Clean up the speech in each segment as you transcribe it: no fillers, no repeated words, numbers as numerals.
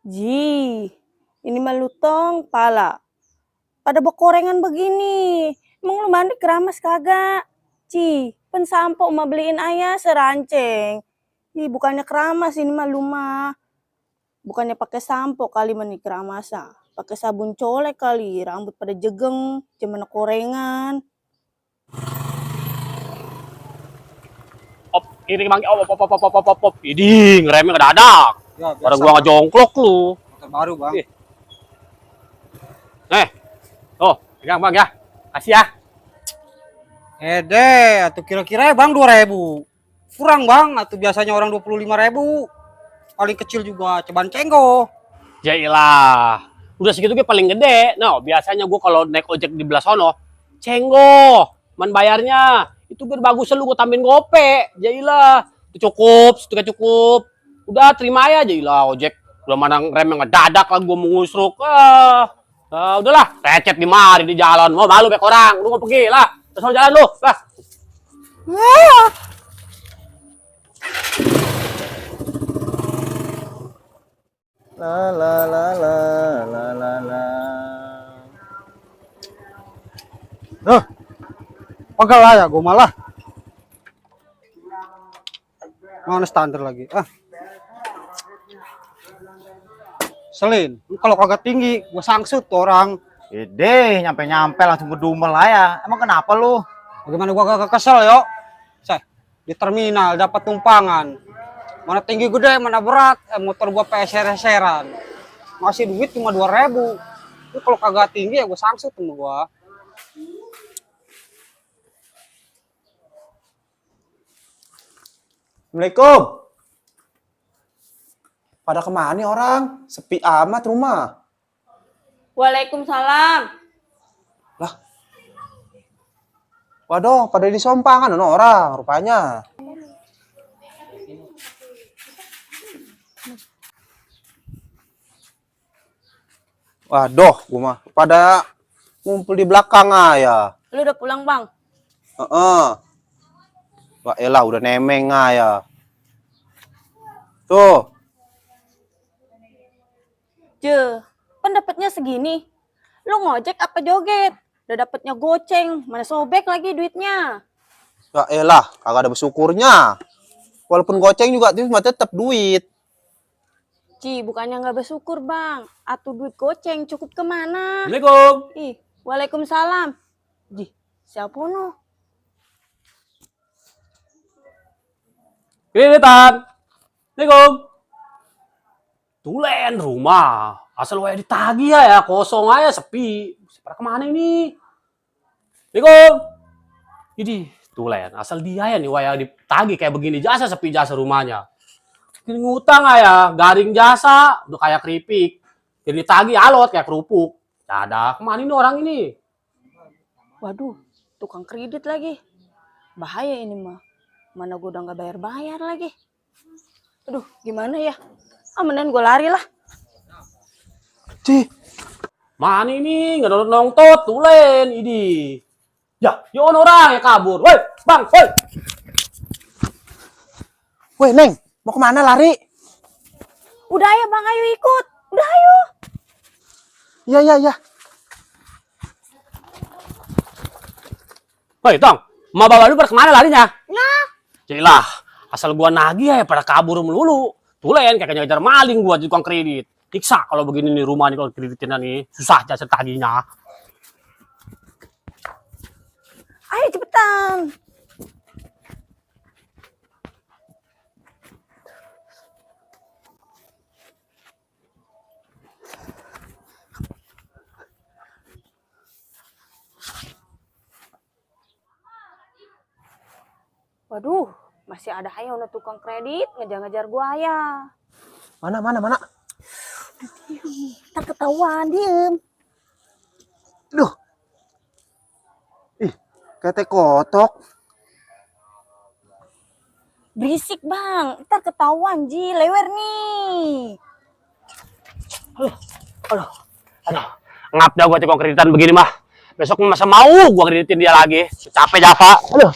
Ji, ini melutong pala. Pada bekorengan begini. Emang lu mandi keramas kagak? Ci, pensampo mau beliin ayah seranceng. Ih, bukannya keramas ini mah lumah. Bukannya pakai sampo kali mani keramasa. Pakai sabun colek kali, rambut pada jegeng, cuman korengan. Op, ini bang, op. Ini ngeremnya ngedadak. Ya, Orang biasa, gua Bang. ngejongklok lu. Motor baru, Bang. Ih. Pegang bang ya. Kasih ya. Atau kira-kira Bang 2.000. Kurang, Bang. Atau biasanya orang 25.000. Paling kecil juga ceban cenggo. Jailah. Udah segitu gue paling gede. Nah, biasanya gua kalau naik ojek di belah sono, cenggo. Man bayarnya. Itu gue bagus lu gua tambahin gope. Jailah. Itu cukup, cukup. Udah terima aja jailah ojek. Udah mana rem yang ngedadak lah gua mau ngusruk. Udahlah, recet di mari di jalan. Mau malu bek orang. Lu mau pergi lah. Terus jalan lu. Lah. La la la la la la la. Pagal lah ya, gue malah. Mana standar lagi? Selin, lu kalau kagak tinggi, gue sangsut tuh orang. Ide, nyampe-nyampe langsung ngedumel lah ya. Emang kenapa lu? Bagaimana gua kagak kesel, yo? Saya di terminal dapat tumpangan. Mana tinggi gede, mana berat, motor gua peser-peseran. Masih duit cuma 2.000. Lu kalau kagak tinggi ya gua sangsut sama gua. Assalamualaikum. Pada kemana nih orang? Sepi amat rumah. Waalaikumsalam. Lah. Waduh, pada di sompangan orang rupanya. Waduh, gua mah pada ngumpul di belakang ya. Lu udah pulang, Bang? Wah, elah udah nemeng ya. Tuh. Je, pendapatnya segini. Lu ngojek apa joget? Udah dapetnya goceng, mana sobek lagi duitnya. Ya elah, kagak ada bersyukurnya. Walaupun goceng juga itu mah tetap duit. Ci, bukannya nggak bersyukur, Bang. Atuh duit goceng cukup kemana? Assalamualaikum. Ih, waalaikumsalam. Ji, siapa no? Kreditan. Assalamualaikum. Tulen rumah. Asal wae ditagih ya, kosong aja sepi. Pada kemana ini? Assalamualaikum. Ini tulen, asal dia ya nih wae ditagih kayak begini jasa sepi jasa rumahnya. Ini ngutang ya, garing jasa, udah kayak keripik. Jadi ditagih alot kayak kerupuk. Ada kemana ini orang ini? Waduh, tukang kredit lagi. Bahaya ini mah. Mana gue udah nggak bayar-bayar lagi. Aduh, gimana ya? Mendingan gue lari lah. Cih, Mana ini? Nggak nonton tulen ini. Ya, yon orang ya kabur. Woi, bang, woi. weh Neng, mau kemana lari? Udah ya Bang, ayo ikut. Udah ayo. Iya. Woi, Tong, ma bawa lu pada kemana larinya? Nah, Cilah, asal gua nagih ya pada kabur melulu. Tulen kayak ngejar maling gua di tukang kredit. Tiksa kalau begini nih rumah nih kalau kreditnya nih susah jasa tagihnya. ayo cepetan. Waduh, masih ada ayo tukang kredit ngejar-ngejar gua ya. Mana? Tak ketahuan, diem. Duh. Ih, kayak kotok. Berisik Bang, ntar ketahuan Ji, lewer nih. Aduh. Ngap dah gua tukang kreditan begini mah. Besok masa mau gua kreditin dia lagi. Capek Java. Aduh.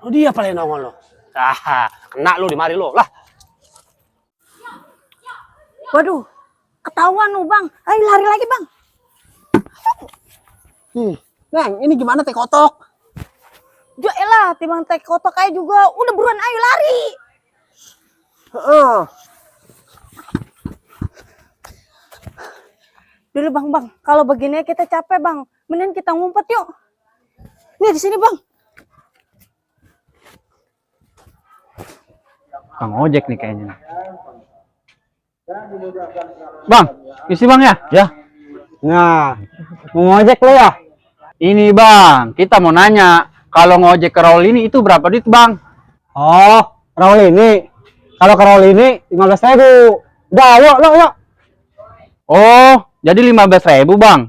Dia paling nongol lo. Kena lu di mari lu lah. Waduh, ketahuan lu bang. Ayo lari lagi bang. Neng, ini gimana teh kotok? Jo elah, timbang teh kotok aja juga. Udah buruan ayo lari. Dulu bang, kalau begini kita capek bang. Mending kita ngumpet yuk. Nih di sini bang. Bang ojek nih kayaknya. Bang, isi bang ya? Ya. Nah, mau ngojek lo ya? Ini bang, kita mau nanya, kalau ngojek ke Raul ini itu berapa duit bang? Oh, Raul ini. Kalau ke Raul ini 15.000. Udah, yuk. Oh, jadi 15.000 bang.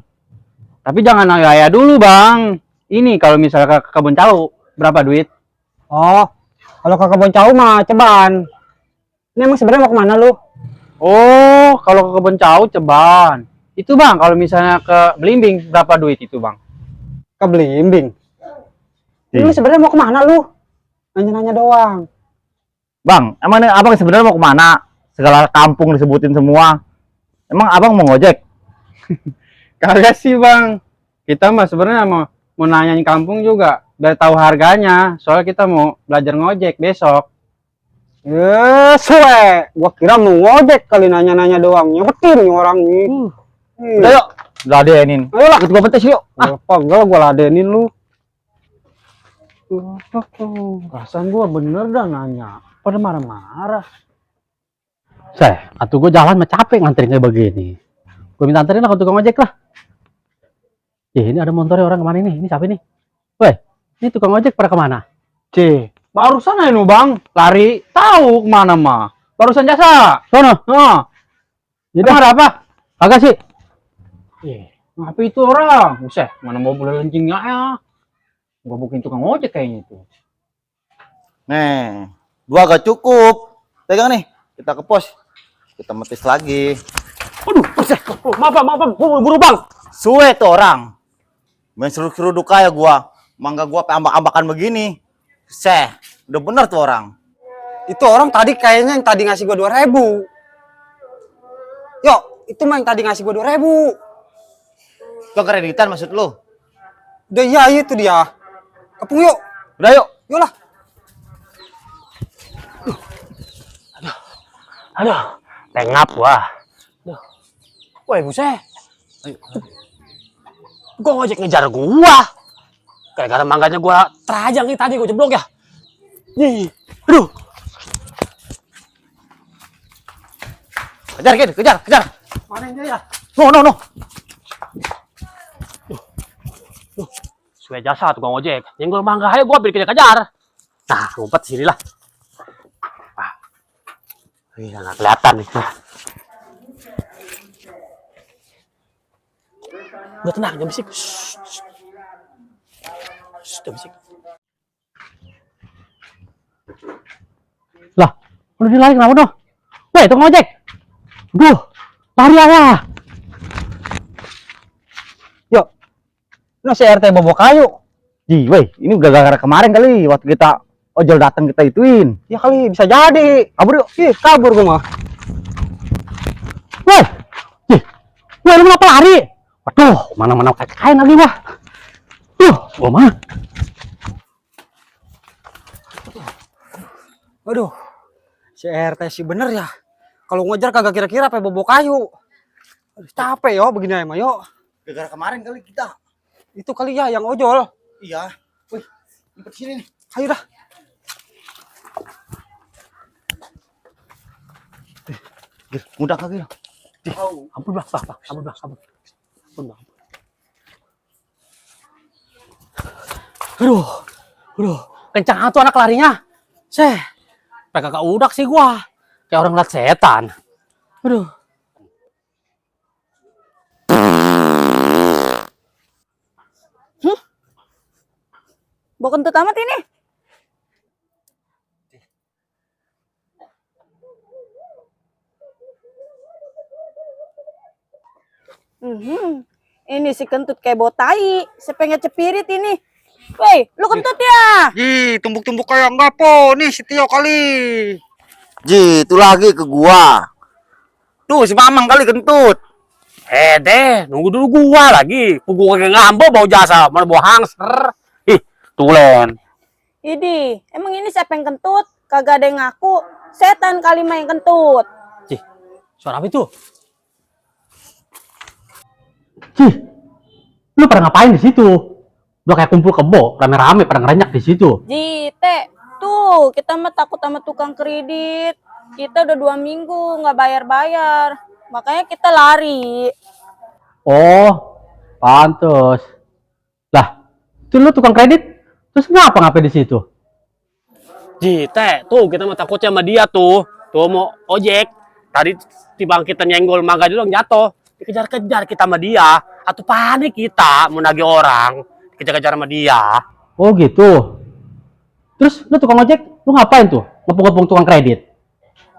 Tapi jangan ayah dulu bang. Ini kalau misalnya ke kebun tahu, berapa duit? Oh, kalau ke kebun cau mah ceban. Ini emang sebenarnya mau kemana lu? Oh, kalau ke kebun tahu ceban. Itu bang, kalau misalnya ke Belimbing, berapa duit itu bang? Ke Belimbing. Lu sebenarnya mau kemana lu? Nanya-nanya doang. Bang, emang nih abang sebenarnya mau kemana? Segala kampung disebutin semua. Emang abang mau ngojek? Kagak sih bang. Kita mah sebenarnya mau nanyain kampung juga biar tahu harganya. Soalnya kita mau belajar ngojek besok. Yes, gua kira mau ngojek kali nanya-nanya doang. Nyebetin nih orang nih. Udah yuk, ladenin. Ayolah. Ikut gua petis yuk. Pegel gua ladenin lu. Perasaan gua bener dah nanya. Pada marah-marah. Atuh gue jalan mah capek nganterin kayak begini. Gue minta anterin lah ke tukang ojek lah. Ini ada motornya orang kemana nih? Ini siapa nih? Weh, ini tukang ojek pada kemana? Barusan aja bang, lari tahu kemana mah. Barusan jasa. Sono. Emang ada apa? Agak sih. Ngapa itu orang? Buset, mana mau boleh lencingnya ya? Gua bukin tukang ojek kayaknya itu. Nih, 2 gak cukup. Pegang nih, kita ke pos. Kita metis lagi. Aduh, maaf bang, buru bang. Suwe tuh orang. Main seruduk kayak gua. Mangga gua ambak-ambakan begini. Udah bener tuh orang. Itu orang tadi kayaknya yang tadi ngasih gua 2.000. Yuk, itu mah yang tadi ngasih gua 2.000. Itu kreditan maksud lu? Udah iya itu dia. Kepung yuk. Udah yuk. Yuk lah. Aduh, tengap wah. Woi buset. Gua ngojek ngejar gua. Gara-gara mangganya gua terajang nih tadi gua jeblok ya. Nih, aduh. Kejar. Mana dia ya? No. Suwe jasa tukang ojek. Nyenggol mangga aja gua bikin kejar. Nah, ngumpet sini lah. Wah. Wih, nggak kelihatan nih. Udah tenang, jangan bisik. Jangan bisik. Lah, udah dilari kenapa doh? Weh, tukang ojek. Duh, lari aja. Yuk. Nah, si RT bobo kayu. Weh, ini gara-gara kemarin kali waktu kita ojol datang kita ituin. Ya kali bisa jadi. Kabur yuk. Kabur gua mah. Weh, lu kenapa lari? Waduh, mana-mana kain lagi wah. Gua mah. Waduh. Si RT sih bener ya. Kalau ngejar kagak kira-kira apa bobo kayu. Aduh, capek yo begini aja mah yo. Gara-gara kemarin kali kita. Itu kali ya yang ojol. Iya. Wih, ngumpet sini nih. Ayo dah. Mudah kaki. Ampun bang, ampun bang. Aduh, kencang tuh anak larinya. Kagak udak sih gua. Kayak orang liat setan. Aduh. Bawa kentut amat ini. Ini si kentut kayak botai. Sepengen cepirit ini. Woi, lu kentut ya? Tumbuk-tumbuk kayak ngapo nih si Tio kali. Itu lagi ke gua. Tuh, si Mamang kali kentut. Deh, nunggu dulu gua lagi. Gua kagak ngambo bau jasa, mana bau hangser. Ih, tulen. Idi, emang ini siapa yang kentut? Kagak ada yang ngaku. Setan kali mah yang kentut. Cih, suara apa itu? Cih, lu pada ngapain di situ? Udah kayak kumpul kebo, rame-rame pada ngerenyak di situ. Jite, tuh kita mah takut sama tukang kredit. Kita udah 2 minggu nggak bayar-bayar. Makanya kita lari. Oh, pantes. Lah, itu lu tukang kredit? Terus ngapa di situ? Jite, tuh kita mah takutnya sama dia tuh. Tuh mau ojek. Tadi tibang kita nyenggol mangga dulu jatuh. Dikejar-kejar kita sama dia. Atau panik kita mau nagih orang. Dikejar-kejar sama dia. Oh gitu. Terus lu tukang ojek, lu ngapain tuh? Ngepung-ngepung tukang kredit?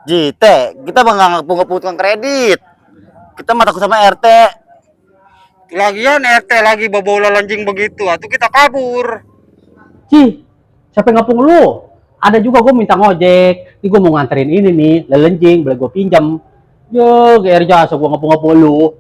Jite, kita mah nggak ngepung-ngepung tukang kredit. Kita mah takut sama RT. Lagian RT lagi bawa lalanjing begitu, atau kita kabur. Cih, siapa yang ngepung lu? Ada juga gue minta ngojek. Ini gue mau nganterin ini nih, lelenjing, boleh gue pinjam. Yo, GR jasa gue ngepung-ngepung lu.